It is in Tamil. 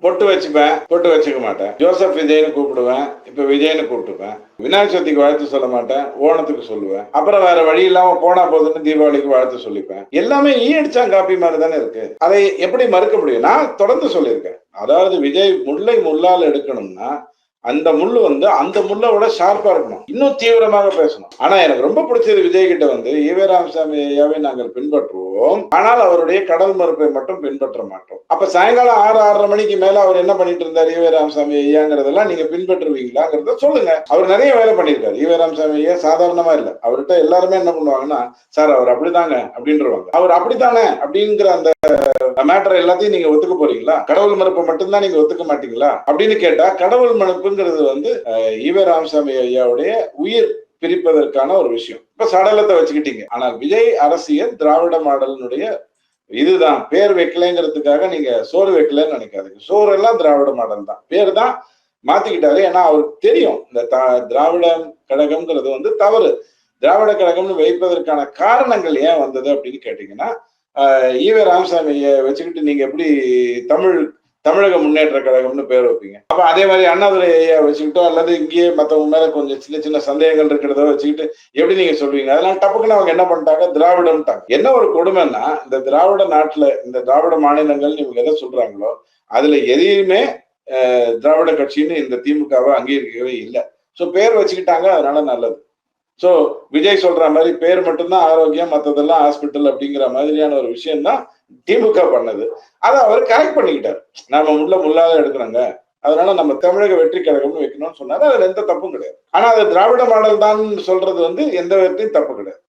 பொட்டு வச்சுப்பேன், பொட்டு வச்சுக்க மாட்டேன். ஜோசப் விஜய்னு கூப்பிடுவேன். இப்ப விஜய்னு கூப்பிட்டுப்பேன். விநாயகர் சதுர்த்திக்கு வாழ்த்து சொல்ல மாட்டேன். ஓணத்துக்கு சொல்லுவேன். அப்புறம் வேற வழி இல்லாம போனா போதுன்னு தீபாவளிக்கு வாழ்த்து சொல்லிப்பேன். எல்லாமே ஈ அடிச்சா காப்பி மாதிரி தானே இருக்கு. அதை எப்படி மறுக்க முடியும்? நான் தொடர்ந்து சொல்லியிருக்கேன். அதாவது விஜய் முல்லை முள்ளால் எடுக்கணும்னா அந்த முள்ளு வந்து அந்த முள்ளை விட ஷார்ப்பா இருக்கணும். இன்னும் தீவிரமாக பேசணும். ஆனா எனக்கு ரொம்ப பிடிச்சது விஜய் கிட்ட வந்து ஈவே ராமசாமி ஐயாவை நாங்கள் பின்பற்றுவோம். ஆனால் அவருடைய கடல் மறுப்பை மட்டும் பின்பற்ற மாட்டோம். அப்ப சாயங்காலம் 6:30 மணிக்கு மேல அவர் என்ன பண்ணிட்டு இருந்தார் ஈவே ராமசாமி ஐயாங்கிறதெல்லாம் நீங்க பின்பற்றுவீங்களாங்கிறத சொல்லுங்க. அவர் நிறைய வேலை பண்ணியிருக்காரு. ஈவே ராமசாமி ஐயா சாதாரணமா இல்ல. அவர்கிட்ட எல்லாருமே என்ன பண்ணுவாங்கன்னா, சார் அவர் அப்படிதாங்க அப்படின்றவாங்க. அவர் அப்படித்தானே அப்படிங்கிற அந்த மேட்டர் எல்லாத்தையும் நீங்க ஒத்துக்க போறீங்களா? கடவுள் மறுப்பை மட்டும்தான் நீங்க ஒத்துக்க மாட்டீங்களா அப்படின்னு கேட்டா, கடவுள் மறுப்புங்கிறது வந்து ஈவே ராமசாமி ஐயாவுடைய உயிர் பிரிப்பதற்கான ஒரு விஷயம். இப்ப சடலத்தை வச்சுக்கிட்டீங்க. ஆனால் விஜய் அரசியல் திராவிட மாடலினுடைய இதுதான். பேர் வைக்கலைங்கிறதுக்காக நீங்க சோறு வைக்கலன்னு நினைக்காதீங்க. சோறு எல்லாம் திராவிட மாடல் தான். பேர் தான் மாத்திக்கிட்டாரு. ஏன்னா அவருக்கு தெரியும் இந்த திராவிட கழகம்ங்கிறது வந்து தவறு. திராவிட கழகம்னு வைப்பதற்கான காரணங்கள் ஏன் வந்தது அப்படின்னு கேட்டீங்கன்னா, ஈவே ராமசாமியை வச்சுக்கிட்டு நீங்க எப்படி தமிழக முன்னேற்ற கழகம்னு பேர் வைப்பீங்க? அப்ப அதே மாதிரி அண்ணாதுரை ஐயா வச்சுக்கிட்டோ அல்லது இங்கேயே மத்தவங்க மேல கொஞ்சம் சின்ன சின்ன சந்தேகங்கள் இருக்கிறத வச்சுக்கிட்டு எப்படி நீங்க சொல்வீங்க? அதெல்லாம் டப்புக்குன்னு அவங்க என்ன பண்ணிட்டாங்க, திராவிடம்ட்டாங்க. என்ன ஒரு கொடுமைன்னா, இந்த திராவிட நாட்டுல இந்த திராவிட மாநிலங்கள் இவங்க எதை சொல்றாங்களோ அதுல எதையுமே திராவிட கட்சின்னு இந்த திமுகவை அங்கீகரிக்கவே இல்லை. சோ பேர் வச்சுக்கிட்டாங்க, அதனால நல்லது. சோ விஜய் சொல்ற மாதிரி பேர் மட்டும்தான் ஆரோக்கியம், மத்ததெல்லாம் ஹாஸ்பிட்டல் அப்படிங்கிற மாதிரியான ஒரு விஷயம் தான் திமுக பண்ணது. அதை அவர் கரெக்ட் பண்ணிக்கிட்டாரு. நாம முள்ளாத எடுக்கிறோங்க, அதனால நம்ம தமிழக வெற்றி கழகம்னு வைக்கணும்னு சொன்னாரு. அதுல எந்த தப்பும் கிடையாது. ஆனா அது திராவிட மாடல் தான் சொல்றது வந்து எந்த விதத்தையும் தப்பு கிடையாது.